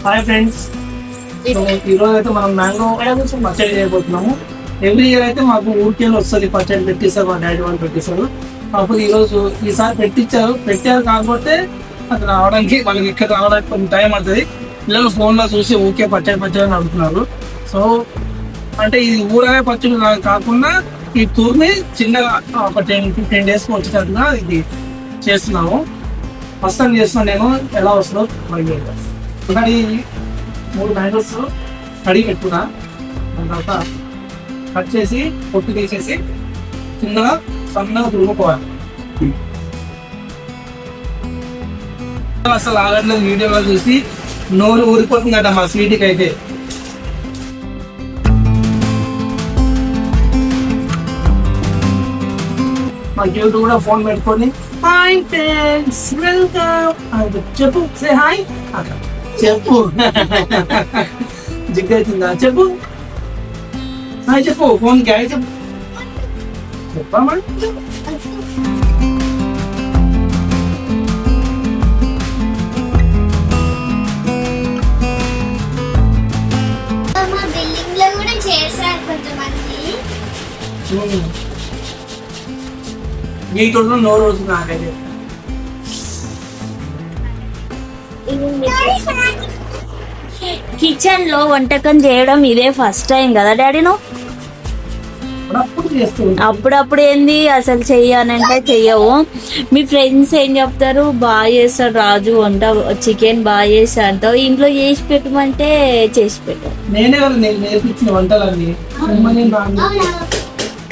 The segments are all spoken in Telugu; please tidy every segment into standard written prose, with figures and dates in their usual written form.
హాయ్ ఫ్రెండ్స్, ఈరోజు అయితే మనం మ్యాంగో పచ్చడి చేయబోతున్నాము. ఎవ్రీ ఇయర్ అయితే మాకు ఊరికేళ్ళు వస్తుంది పచ్చడి పెట్టిస్తారు, మా డాడీ వాళ్ళు పెట్టిస్తారు. కాకపోతే ఈసారి పెట్టారు కాకపోతే అది రావడానికి వాళ్ళకి ఇక్కడ రావడానికి కొంచెం టైం అవుతుంది. పిల్లలు ఫోన్లో చూసి ఊరికే పచ్చడి అని అడుగుతున్నారు. సో అంటే ఇది ఊరగాయ పచ్చడి కాకుండా ఈ తూర్ని చిన్నగా ఒక 10-15 డేస్కి వచ్చేటట్టుగా ఇది చేస్తున్నాము. ఫస్ట్ టైం చేస్తున్నాను నేను, ఎలా వస్తుందో మరి ఒకటి 3 మ్యాంగోస్ కడిగి పెట్టుకున్నా. దాని తర్వాత కట్ చేసి పొట్టు తీసేసి చిన్నగా సన్నగా తురుముకోవాలి. అసలు ఆగట్లేదు, వీడియోలో చూసి నోరు ఊరిపోతుందట మా స్వీట్కి అయితే. మా క్యూట్ కూడా ఫోన్ పెట్టుకొని హాయ్ ఫ్రెండ్స్ వెల్కమ్ చెప్పు, సే హాయ్ చెప్పు. జిగ్గైతుందా చెప్పు, హాయ్ చెప్పు, ఫోన్ కి హాయ్ చెప్పు. చెప్పమ్మా. నీకు నోరు వస్తుంది నాకైతే. కిచెన్ లో వంటకం చేయడం ఇదే ఫస్ట్ టైం కదా డాడీ? నువ్వు అప్పుడప్పుడు ఏంది అసలు చెయ్యనంటే చెయ్యవు. మీ ఫ్రెండ్స్ ఏం చెప్తారు, బాగా చేస్తాడు రాజు వంట, చికెన్ బాగా చేస్తా అంటావు. ఇంట్లో చేసి పెట్టమంటే చేసి పెట్టావు. నేర్పించిన వంటలన్నీ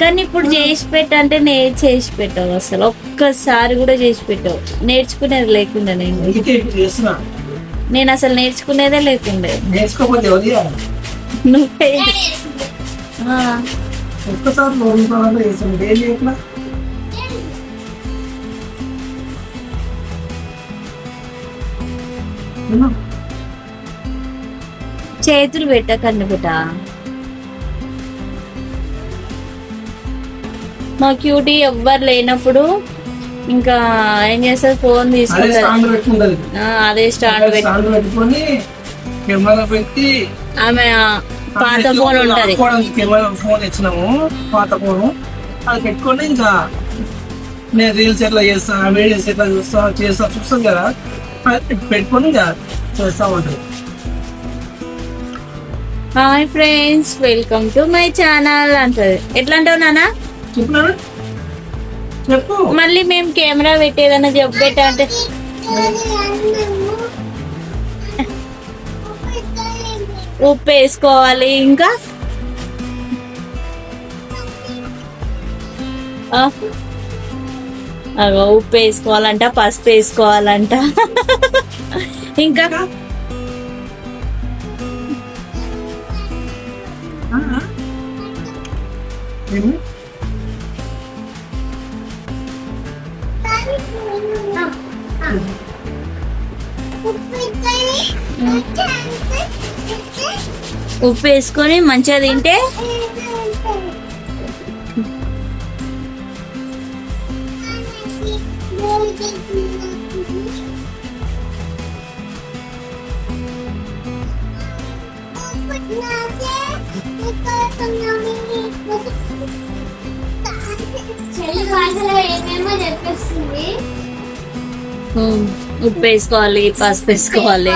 కానీ ఇప్పుడు చేసి పెట్టంటే నేను చేసి పెట్టావు. అసలు ఒక్కసారి కూడా చేసి పెట్టావు. నేర్చుకునేది లేకుండా నేను అసలు నేర్చుకునేదే లేకుండే. నువ్వే చేతులు పెట్టకండి బిడ్డ. మా క్యూటీ ఎవ్వరు లేనప్పుడు ఇంకా ఏం చేస్తారు, ఫోన్ తీసుకుంటారు. అదే స్టాండ్ పెట్టుకొని ఆమె పాత ఫోన్ ఉంటది, ఫోన్ ఇచ్చినాము పాత ఫోన్, అది పెట్టుకొని ఇంకా నేను రీల్స్ ఎట్లా చేస్తా, వీడియోస్ ఎట్లా చూస్తాం కదా, పెట్టుకొని ఇంకా చేస్తా ఉంటుంది. Hi friends, welcome to my channel అంటది. ఎట్లా అంటావు నాన్న? చెప్పు. మళ్ళీ మేము కెమెరా పెట్టేదన్నా చెప్పేట అంటే ఉప్పు వేసుకోవాలి, ఇంకా ఉప్పు వేసుకోవాలంట, పసుపు వేసుకోవాలంట, ఇంకా ఉప్పు వేసుకొని మంచిగా తింటే ఉప్పు వేసుకోవాలి, పసుపు వేసుకోవాలి.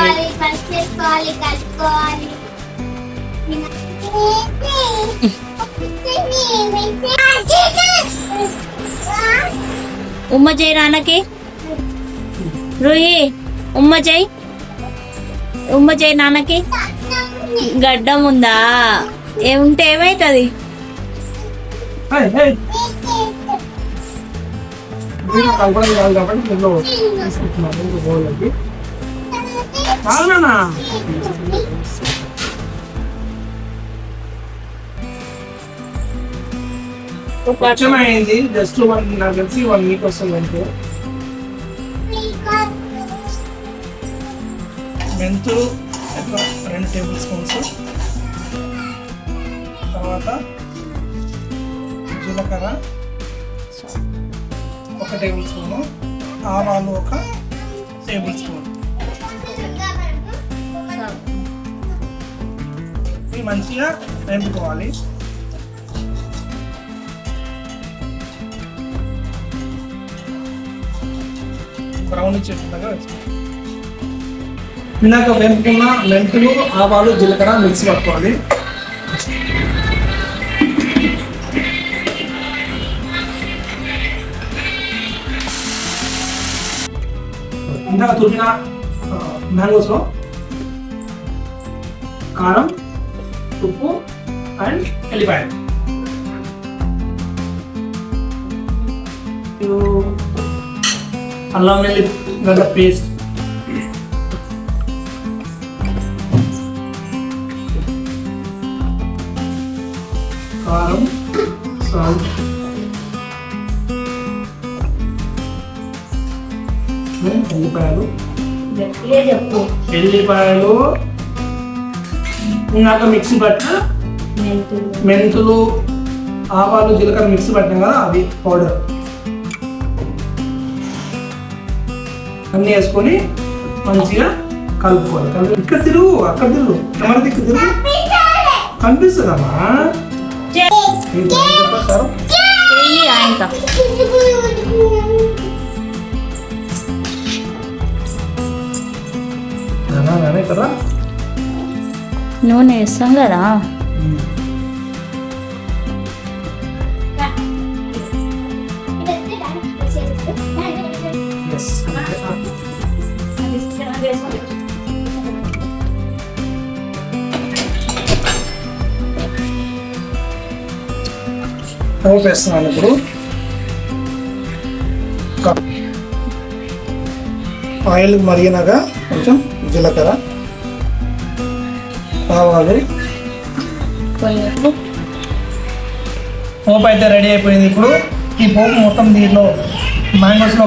ఉమ్మ చేయి నాన్నకి, రూహి ఉమ్మ చేయి నాన్నకి. గడ్డం ఉందా? ఏముంటే ఏమైతుంది? కొంచెం అయింది, జస్ట్ నాకు తెలిసి 1 వీక్ వస్తుంది అంటే. మెంతులు 2 టేబుల్ స్పూన్స్, తర్వాత జీలకర్ర 1 టేబుల్ స్పూను, ఆవాలు 1 టేబుల్ స్పూన్, మంచిగా వేపుకోవాలి. బ్రౌన్ చెట్టుగా ఇందాక వేపుకున్న మెంతులు, ఆవాలు, జీలకర్ర మిక్సీ పట్టుకోవాలి. ఇందాక తురిమిన మ్యాంగోస్లో కారం, ఉప్పు అండ్ ఎల్లిపాయలు, అల్లం వెల్లుల్లి పేస్ట్, కారం, సాల్ట్, ఎల్లిపాయలు ఇందాక మిక్సీ పట్టిన మెంతులు, ఆవాలు, జీలకర్ర మిక్సీ పట్టినాం కదా అవి పౌడర్ అన్నీ వేసుకొని మంచిగా కలుపుకోవాలి. ఇక్కడ తిరుగు, అక్కడ తిరుగు, కెమెరా దిక్కు తిరుగు, కనిపిస్తుందమ్మా. కదా నూనె వేస్తాం కదా. వేస్తున్నాను ఇప్పుడు. ఆయిల్ మరిగినాక కొంచెం జీలకర్ర, ఆవాలు, పోపు అయితే రెడీ అయిపోయింది. ఇప్పుడు ఈ పోపు మొత్తం దీంట్లో మ్యాంగోస్లో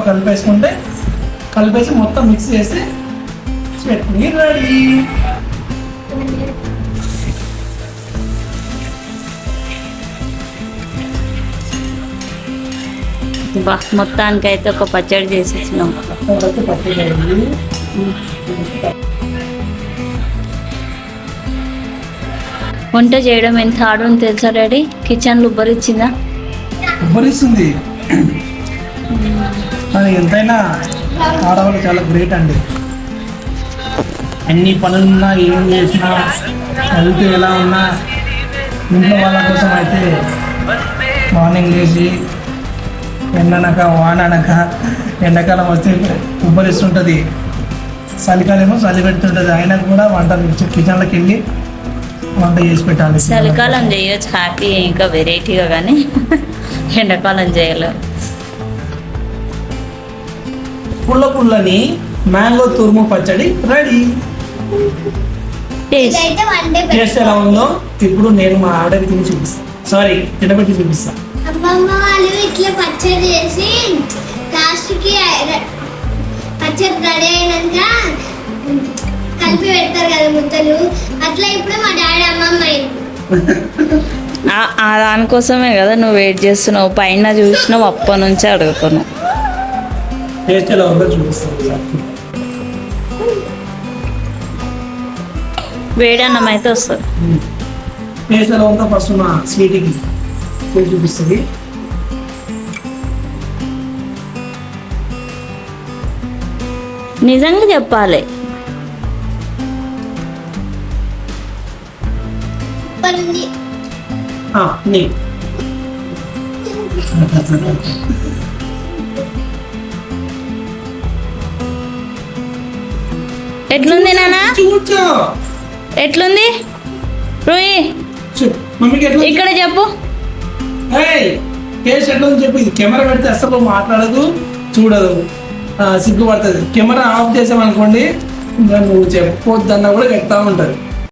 కలిపేసి మొత్తం మిక్స్ చేసి చట్నీ రెడీ. మొత్తానికి అయితే ఒక పచ్చడి చేసేసినాం. వంట చేయడం ఎంత హార్డ్ తెలుసా డాడీ? కిచెన్లో ఉబ్బరిచ్చిందా? ఉబ్బరిస్తుంది. ఎంతైనా ఆడవాళ్ళు చాలా గ్రేట్ అండి. ఎన్ని పనులున్నా, ఏం చేసినా, హెల్త్ ఎలా ఉన్నా ఇంట్లో వాళ్ళ కోసం అయితే మార్నింగ్ లేచి ఎండనక వాననక, ఎండాకాలం వస్తే ఉబ్బరిస్తుంటుంది, చలికాలేమో చలి పెడుతుంటుంది. అయినా కూడా వంట కిచెన్లోకి వెళ్ళి వంట చేసి పెట్టాలి. చలికాలం చేయొచ్చు హ్యాపీ, ఇంకా వెరైటీగా, కానీ ఎండాకాలం చేయలేము. పుల్లని మ్యాంగో తురుము పచ్చడి రెడీ. టేస్ట్ ఎలా ఉందో ఇప్పుడు నేను మా ఆర్డర్ తిని చూపిస్తాను. సారీ, తినబెట్టి చూపిస్తాను. అమ్మమ్మ వాళ్ళు ఇట్లా పచ్చడి చేసి లాస్ట్కి పచ్చడి రెడీ అయినాక కలిపి పెడతారు కదా ముద్దలు, అట్లా ఇప్పుడు మా డాడీ అమ్మమ్మ దానికోసమే కదా నువ్వు వెయిట్ చేస్తున్నావు. పైన చూసినావు, అప్పటి నుంచి అడుగుతున్నావు. టేస్ట్ ఎలా ఉందో చూపిస్తాను. వేడన్నం అయితే వస్తుంది. టేస్ట్ ఎలా ఉందో ఫస్ట్ మా స్వీట్కి చూపిస్తుంది. నిజంగా చెప్పాలి, ఎట్లుంది నాన్న? ఎట్లుంది రూయి? ఇక్కడ చెప్పు. టేస్ట్ ఎట్లా చెప్పి కెమెరా పెడితే అసలు మాట్లాడదు, చూడదు, సిగ్గుపడుతుంది. కెమెరా ఆఫ్ చేసామనుకోండి, నువ్వు చెప్పొద్దన్నా కూడా చెప్తా ఉంటుంది.